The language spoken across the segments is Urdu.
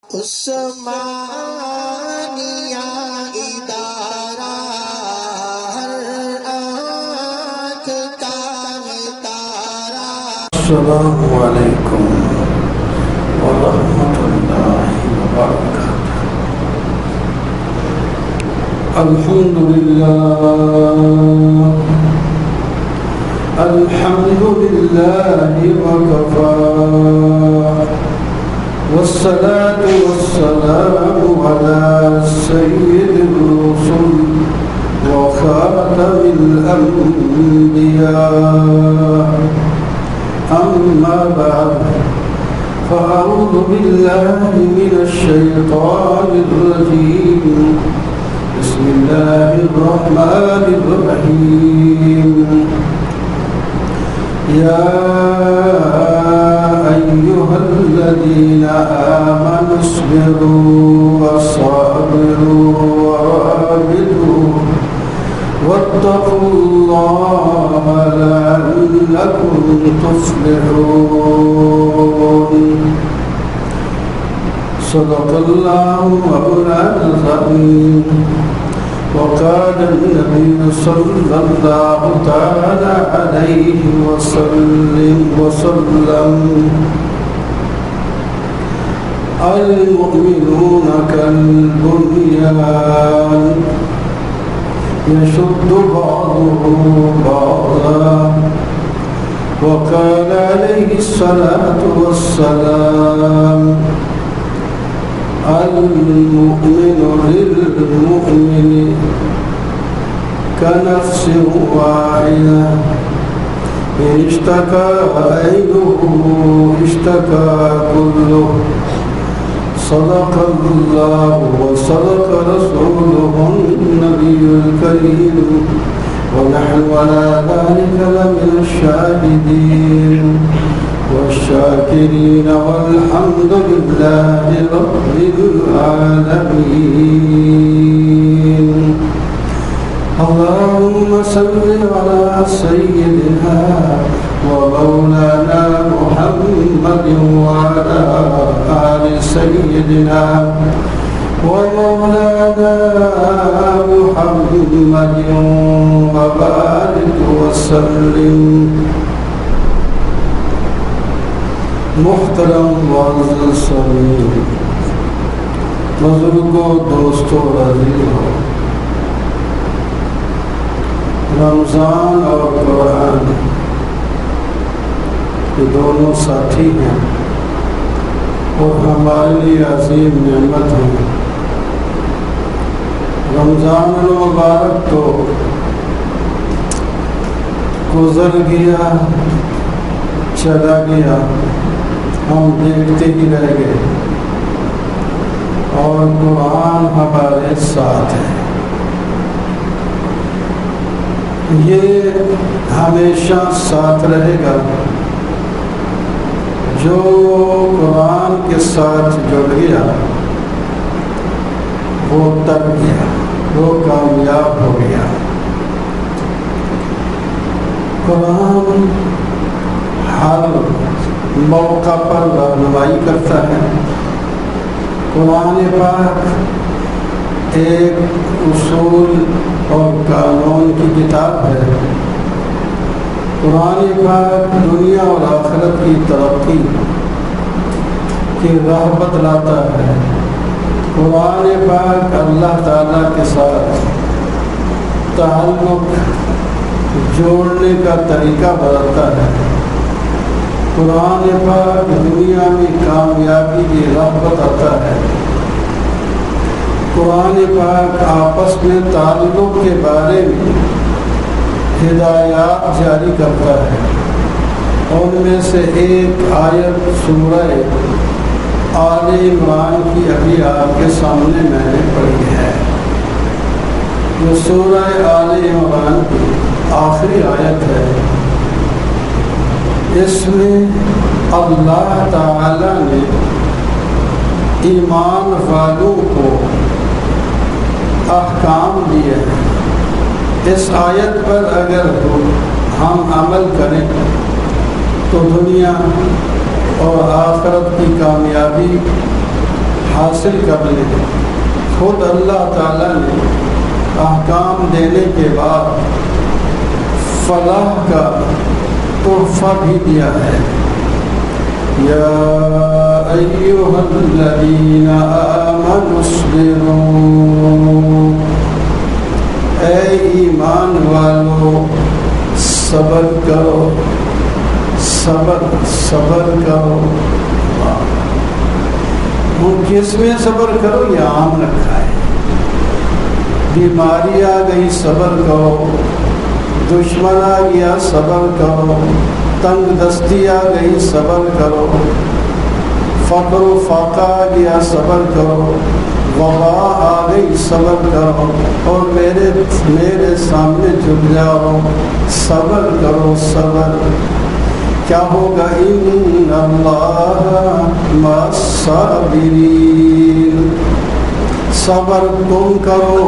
عثمانیہ ادارہ ہر آنکھ کا ہے تارا۔ السلام علیکم ورحمۃ اللہ وبرکاتہ۔ الحمد للہ وکفی والصلاة والسلام على سيد الرسل وخاتم الأنبياء، أما بعد فأعوذ بالله من الشيطان الرجيم، بسم الله الرحمن الرحيم، يا أيها الذين آمنوا اصبروا وصابروا ورابطوا واتقوا الله لعلكم تفلحون۔ صدق الله مولانا العظيم، وقال النبي صلى الله تعالى عليه وسلم المؤمنون كالبنيان يشد بعضه بعضا، وقال عليه الصلاة والسلام المؤمن للمؤمن كنفس واحدة، إن اشتكى عينه اشتكى كله، صدق الله وصدق رسوله النبي الكريم، ونحن على ذلك لمن الشاهدين والشاكرين، والحمد لله رب العالمين۔ اللهم صل على سيدنا ومولانا محمد وعلى آل سيدنا ومولانا محمد وبارك وسلم۔ محترم معزز سامعین، بزرگوں، دوستوں اور عزیزوں، رمضان اور قرآن یہ دونوں ساتھی ہیں اور ہمارے لیے عظیم نعمت ہیں۔ رمضان المبارک تو گزر گیا، چلا گیا، ہم دیکھتے ہی رہ گئے، اور قرآن ہمارے ساتھ ہے۔ یہ ہمیشہ ساتھ رہے گا۔ جو قرآن کے ساتھ جڑ گیا وہ تر گیا، وہ کامیاب ہو گیا۔ قرآن ہر موقع پر رہنمائی کرتا ہے۔ قرآن پاک ایک اصول اور قانون کی کتاب ہے۔ قرآن پاک دنیا اور آخرت کی ترقی کی راہ بتلاتا ہے۔ قرآن پاک اللہ تعالیٰ کے ساتھ تعلق جوڑنے کا طریقہ بتاتا ہے۔ قرآن پاک دنیا میں کامیابی کی راہ بتاتا ہے۔ قرآن پاک آپس میں تعلق کے بارے میں ہدایات جاری کرتا ہے۔ ان میں سے ایک آیت سورہ آل عمران کی ابھی آپ کے سامنے میں نے پڑھی ہے۔ جو سورہ آل عمران کی آخری آیت ہے، اس میں اللہ تعالی نے ایمان والوں کو احکام دیے ہیں۔ اس آیت پر اگر ہم عمل کریں تو دنیا اور آخرت کی کامیابی حاصل کر لیں۔ خود اللہ تعالیٰ نے احکام دینے کے بعد فلاح کا تحفہ بھی دیا ہے۔ یا ایھا الذین آمنوا اصبروا، اے ایمان والو صبر کرو، صبر کرو۔ وہ کس میں صبر کرو؟ یہ عام رکھا ہے۔ بیماری آ گئی صبر کرو، دشمن آ گیا صبر کرو، تنگ دستی آ گئی صبر کرو، فقر و فاقہ آ گیا صبر کرو، وبا آ گئی صبر کرو، اور میرے سامنے جھک جاؤ، صبر کرو صبر۔ کیا ہوگا؟ ان اللہ مع الصابرین، صبر تم کرو،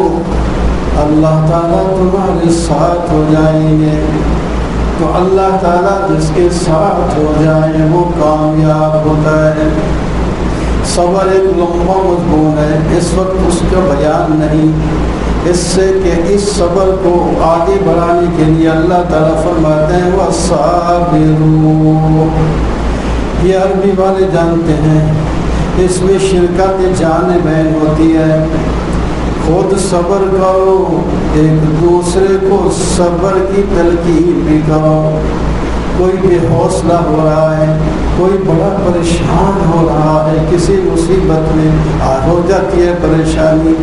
اللہ تعالیٰ تمہارے ساتھ ہو جائیں گے۔ تو اللہ تعالیٰ جس کے ساتھ ہو جائے وہ کامیاب ہوتا ہے۔ صبر ایک لمبا مضمون ہے، اس وقت اس کا بیان نہیں، اس سے کہ اس صبر کو آگے بڑھانے کے لیے اللہ تعالیٰ فرماتے ہیں وَالصَّابِرُونَ۔ یہ عربی والے جانتے ہیں، اس میں شرکت جانبین ہوتی ہے۔ خود صبر کرو، ایک دوسرے کو صبر کی تلقین بھی کرو۔ کوئی بے حوصلہ ہو رہا ہے، کوئی بڑا پریشان ہو رہا ہے، کسی مصیبت میں ہو جاتی ہے پریشانی،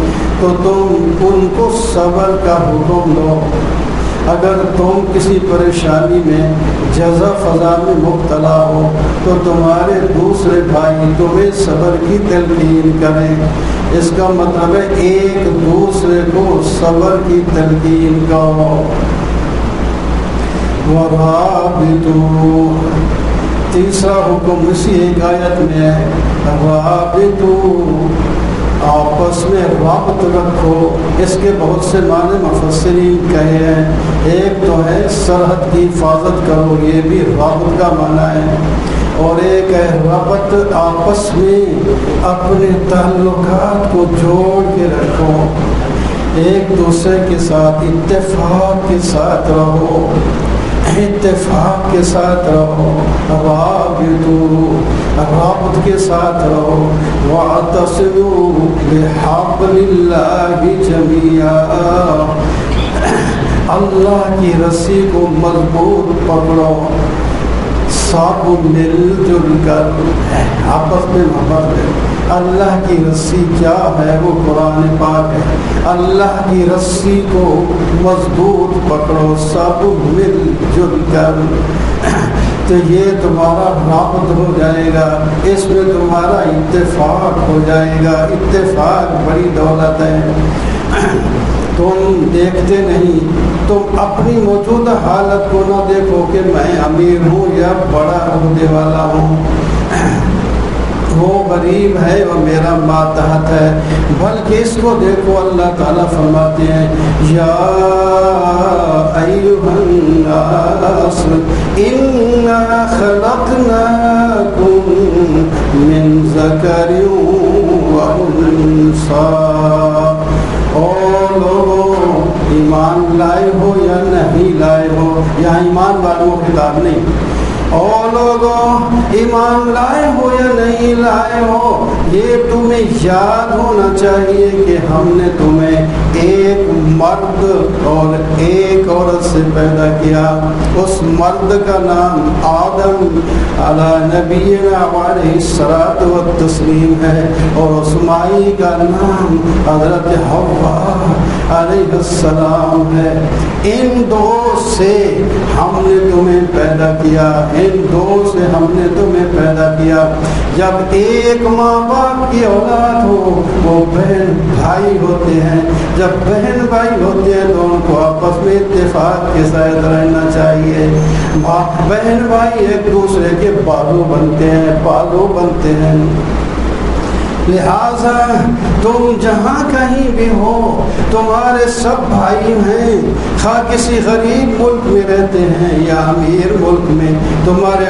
تو تم ان کو صبر کا حکم دو۔ اگر تم کسی پریشانی میں جزا فضا میں مبتلا ہو تو تمہارے دوسرے بھائی تمہیں صبر کی تلقین کریں۔ اس کا مطلب ہے ایک دوسرے کو صبر کی تلقین کرو۔ وَرَابِطُوا، تیسرا حکم اسی ایک آیت میں ہے، رابطوا، آپس میں رابط رکھو۔ اس کے بہت سے معنی مفسرین کہے ہیں، ایک تو ہے سرحد کی حفاظت کرو، یہ بھی رابط کا معنی ہے، اور ایک ہے ربط، آپس میں اپنے تعلقات کو جوڑ کے رکھو، ایک دوسرے کے ساتھ اتفاق کے ساتھ رہو، اتفاق کے ساتھ رہو، رابط کے ساتھ رہو۔ وَاعْتَصِمُوا بِحَبْلِ اللَّهِ جَمِيعًا، اللہ کی رسی کو مضبوط پکڑو، سب مل جل کر آپس میں محبت ہے۔ اللہ کی رسی کیا ہے؟ وہ قرآن پاک ہے۔ اللہ کی رسی کو مضبوط پکڑو، سب مل جل کر، تو یہ تمہارا رابط ہو جائے گا، اس میں تمہارا اتفاق ہو جائے گا۔ اتفاق بڑی دولت ہے۔ تم دیکھتے نہیں، تم اپنی موجودہ حالت کو نہ دیکھو کہ میں امیر ہوں یا بڑا عہدے والا ہوں، وہ غریب ہے اور میرا ماتحت ہے، بلکہ اس کو دیکھو۔ اللہ تعالیٰ فرماتے ہیں یا ایھا الناس انا خلقناکم من ذکر وانثی، اور لوگوں ایمان لائے ہو یا نہیں لائے ہو، یہاں ایمان والوں کو خطاب نہیں، اور لوگوں ایمان لائے ہو یا نہیں لائے ہو، یہ تمہیں یاد ہونا چاہیے کہ ہم نے تمہیں ایک مرد اور ایک عورت سے پیدا کیا۔ اس مرد کا نام آدم علی نبینا علیہ الصلاۃ والتسلیم ہے، اور اس مائی کا نام حضرت حوا علیہ السلام ہے۔ ان دو سے ہم نے تمہیں پیدا کیا، ان دو سے ہم نے تمہیں پیدا کیا۔ جب ایک ماں باپ کی اولاد ہو وہ بہن بھائی ہوتے ہیں، جب بہن بھائی ہوتے ہیں تو ان کو آپس میں اتفاق کے ساتھ رہنا چاہیے۔ بہن بھائی ایک دوسرے کے بازو بنتے ہیں، بازو بنتے ہیں۔ لہذا تم جہاں کہیں بھی ہو تمہارے سب بھائی ہیں، خواہ کسی غریب ملک میں رہتے ہیں یا امیر ملک میں، تمہارے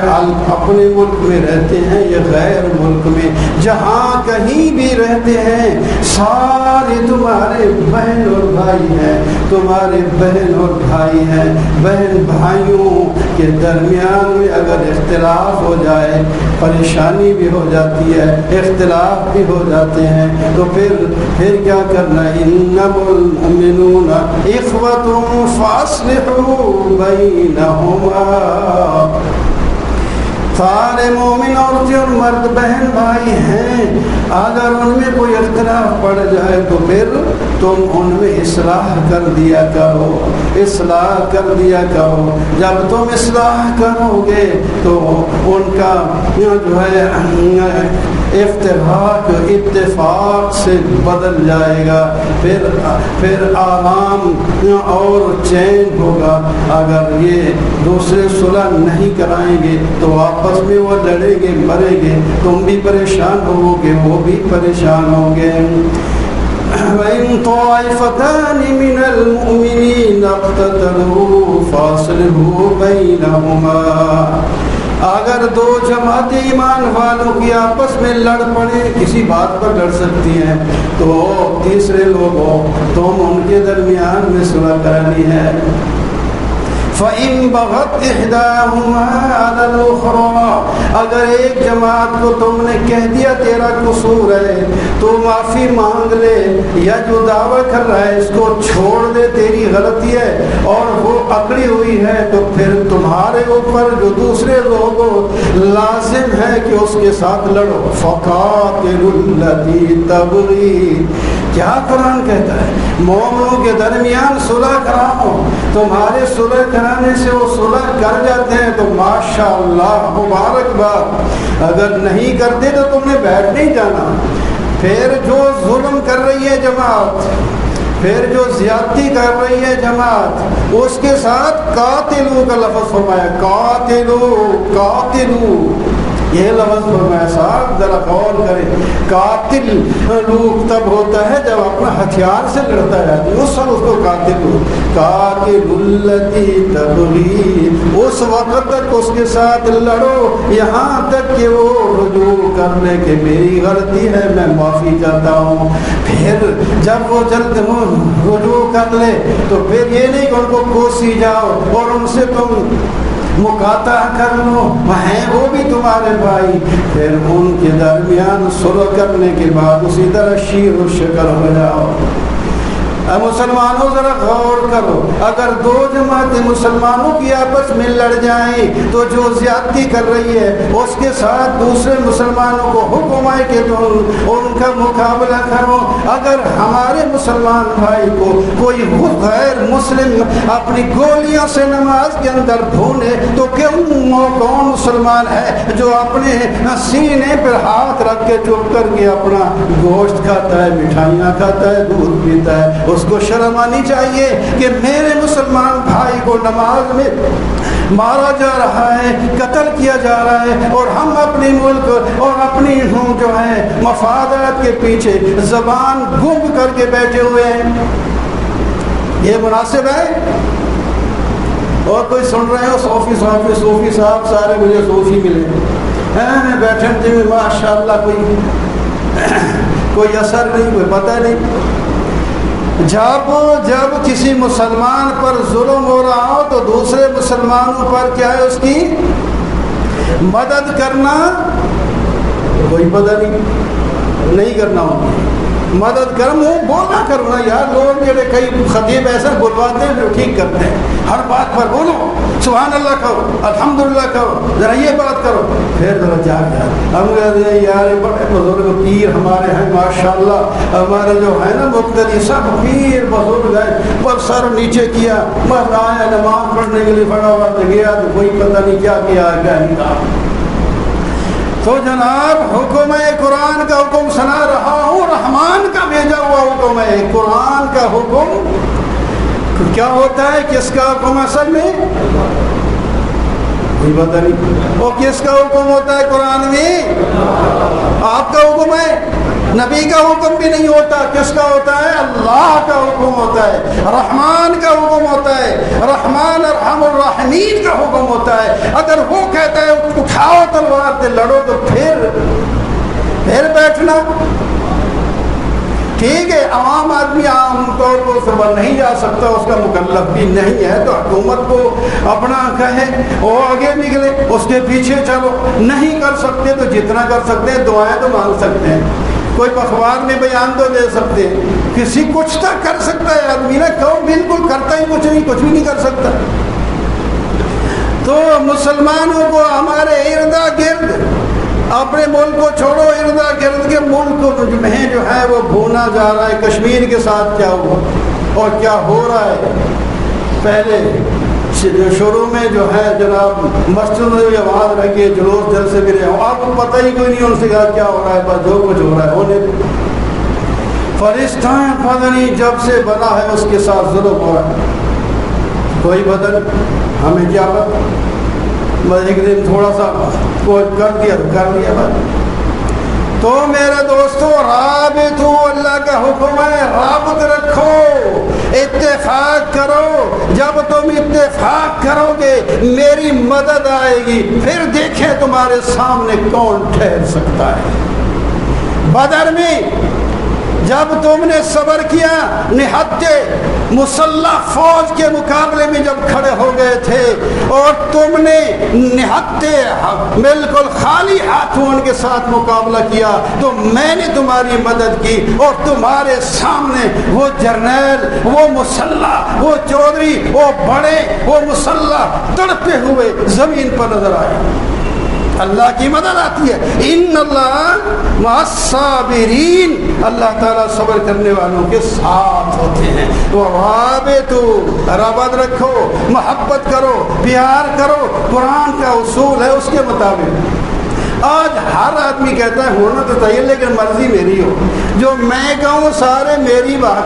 اپنے ملک میں رہتے ہیں یا غیر ملک میں، جہاں کہیں بھی رہتے ہیں سارے تمہارے بہن اور بھائی ہیں، تمہارے بہن اور بھائی ہیں۔ بہن بھائیوں کے درمیان میں اگر اختلاف ہو جائے، پریشانی بھی ہو جاتی ہے، اختلاف بھی ہو جاتے ہیں، تو پھر کیا کرنا؟ انما المؤمنون اخوة فاصلحوا بینہما۔ سارے مومن عورتیں اور مرد بہن بھائی ہیں، اگر ان میں کوئی اختلاف پڑ جائے تو پھر تم ان میں اصلاح کر دیا کرو، اصلاح کر دیا کرو۔ جب تم اصلاح کرو گے تو ان کا جو ہے افتراق اتفاق سے بدل جائے گا، پھر آرام اور چین ہوگا۔ اگر یہ دوسرے صلح نہیں کرائیں گے تو آپس میں وہ لڑیں گے، مریں گے، تم بھی پریشان ہو گے، وہ بھی پریشان ہوں گے۔ وَإِن طَائِفَتَانِ مِنَ الْمُؤْمِنِينَ اقْتَتَلُوا فَأَصْلِحُوا بَيْنَهُمَا۔ اگر دو جماعت ایمان والوں کی آپس میں لڑ پڑے، کسی بات پر لڑ سکتی ہیں، تو تیسرے لوگوں تم ان کے درمیان میں صلح کرانی ہے۔ فَإِن بَغَتْ إِحْدَاهُمَا عَلَى الْأُخْرَى، اگر ایک جماعت کو تم نے کہہ دیا تیرا قصور ہے تو معافی مانگ لے، یا جو دعویٰ کر رہا ہے اس کو چھوڑ دے، تیری غلطی ہے اور وہ اکڑی ہوئی ہے، تو پھر تمہارے اوپر جو دوسرے لوگوں لازم ہے کہ اس کے ساتھ لڑو۔ فَقَاتِلُوا الَّتِي تَبْغِي، کیا قرآن کہتا ہے؟ مومنوں کے درمیان صلح کراؤ، تمہارے صلح کرانے سے وہ صلح کر جاتے ہیں تو ماشاءاللہ مبارکباد، اگر نہیں کرتے تو تم نے بیٹھ نہیں جانا۔ پھر جو ظلم کر رہی ہے جماعت، پھر جو زیادتی کر رہی ہے جماعت، اس کے ساتھ قاتلو کا لفظ فرمایا، قاتلو قاتلو، یہ لفظ فرمایا۔ صاحب ذرا غور کریں، قاتل لوگ تب ہوتا ہے جب اپنا ہتھیار سے لڑتا ہے، اس وقت اس کو قاتل ہو۔ قاتل الذی تبغی، اس وقت تک اس کے ساتھ لڑو یہاں تک کہ وہ رجوع کر لے کہ میری غلطی ہے، میں معافی چاہتا ہوں۔ پھر جب وہ جلد رجوع کر لے تو پھر یہ نہیں کہ ان کو کوسی جاؤ اور ان سے تم مقاطع کر لو، ہیں وہ بھی تمہارے بھائی، پھر ان کے درمیان صلح کرنے کے بعد اسی طرح شیر و شکر ہو جاؤ۔ اے مسلمانوں ذرا غور کرو، اگر دو جماعتیں مسلمانوں کی آپس میں لڑ جائیں تو جو زیادتی کر رہی ہے اس کے ساتھ دوسرے مسلمانوں کو حکم ہے کہ تم ان کا مقابلہ کرو۔ اگر ہمارے مسلمان بھائی کو کوئی غیر مسلم اپنی گولیاں سے نماز کے اندر بھونے تو کون مسلمان ہے جو اپنے سینے پر ہاتھ رکھ کے چپ کر کے اپنا گوشت کھاتا ہے، مٹھائیاں کھاتا ہے، دودھ پیتا ہے؟ اس کو شرم آنی چاہیے کہ میرے مسلمان بھائی کو نماز میں مارا جا رہا ہے، قتل کیا جا رہا ہے، اور ہم اپنی ملک اور اپنی جو ہے مفادات کے پیچھے زبان گم کر کے بیٹھے ہوئے ہیں۔ یہ مناسب ہے؟ اور کوئی سن رہے ہو صوفی صاحب سارے مجھے صوفی ملے ہیں، بیٹھے جی ماشاءاللہ کوئی اثر نہیں، کوئی پتہ نہیں۔ جب کسی مسلمان پر ظلم ہو رہا ہو تو دوسرے مسلمانوں پر کیا ہے اس کی مدد کرنا، کوئی پتہ نہیں کرنا ہوگی، مدد کرم ہو بولنا کرنا۔ یار لوگ جڑے کئی خطیب ایسا بلواتے ہیں جو ٹھیک کرتے ہیں، ہر بات پر بولو، سبحان اللہ کہو، الحمدللہ کہو، ذرا یہ بات کرو، پھر ذرا جا ہم کہتے ہیں یار بڑے بزرگ پیر ہمارے ہیں ماشاءاللہ، ہمارے جو ہے نا مقتدی سب پیر بزرگ ہیں، پر سر نیچے کیا، بس آیا نماز پڑھنے کے لیے کھڑا ہوا تو گیا تو کوئی پتہ نہیں کیا کیا کیا نہیں کہا۔ تو جناب حکم قرآن کا حکم سنا رہا ہوں، رحمان کا بھیجا ہوا حکم ہے۔ قرآن کا حکم کیا ہوتا ہے، کس کا حکم اصل میں کوئی پتہ نہیں، اور کس کا حکم ہوتا ہے قرآن میں؟ آپ کا حکم ہے نبی کا حکم بھی نہیں ہوتا، کس کا ہوتا ہے؟ اللہ کا حکم ہوتا ہے، رحمان کا حکم ہوتا ہے، رحمان ارحم الراحمین کا حکم ہوتا ہے۔ اگر وہ کہتا ہے اٹھاؤ تلوار سے لڑو تو پھر بیٹھنا ٹھیک ہے۔ عوام آدمی عام طور پر صبح نہیں جا سکتا، اس کا مکلف بھی نہیں ہے، تو حکومت کو اپنا کہے وہ آگے نکلے، اس کے پیچھے چلو۔ نہیں کر سکتے تو جتنا کر سکتے ہیں دعائیں تو مانگ سکتے ہیں، کوئی اخبار میں بیان تو دے سکتے ہیں، کسی کچھ تک کر سکتا ہے آدمی نا، کون بالکل کرتا ہی کچھ بھی نہیں کر سکتا۔ تو مسلمانوں کو ہمارے ارد گرد، اپنے ملک کو چھوڑو، ارد گرد کے ملک میں جو ہے وہ بھونا جا رہا ہے۔ کشمیر کے ساتھ کیا ہوا اور کیا ہو رہا ہے، پہلے شروع میں جو ہے جناب مسجد میں آواز رکھے، جلوس جلسے بھی رہے، آپ کو پتہ ہی کوئی نہیں ان سے کیا ہو رہا ہے، بس جو کچھ ہو رہا ہے ہونے دو۔ فلسطین پتہ جب سے بنا ہے اس کے ساتھ ظلم ہو رہا ہے، کوئی بدل ہمیں کیا پتہ، بس ایک دن تھوڑا سا کوئی کر دیا بس۔ تو میرے دوستو رابطو، اللہ کا حکم ہے رابط رکھو، اتفاق کرو۔ جب تم اتفاق کرو گے میری مدد آئے گی، پھر دیکھیں تمہارے سامنے کون ٹھہر سکتا ہے۔ بدر میں جب تم نے صبر کیا، نہتے مسلح فوج کے مقابلے میں جب کھڑے ہو گئے تھے اور تم نے نہتے بالکل خالی ہاتھوں ان کے ساتھ مقابلہ کیا، تو میں نے تمہاری مدد کی، اور تمہارے سامنے وہ جرنیل، وہ مسلح، وہ چودھری، وہ بڑے، وہ مسلح تڑپے ہوئے زمین پر نظر آئے۔ اللہ کی مدد آتی ہے، ان اللہ مع الصابرین، اللہ تعالیٰ صبر کرنے والوں کے ساتھ ہوتے ہیں۔ تو رابطو، رابط رکھو، محبت کرو، پیار کرو، قرآن کا اصول ہے اس کے مطابق۔ آج ہر آدمی کہتا ہے ہونا تو چاہیے لیکن مرضی میری ہو، جو میں کہوں سارے میری بات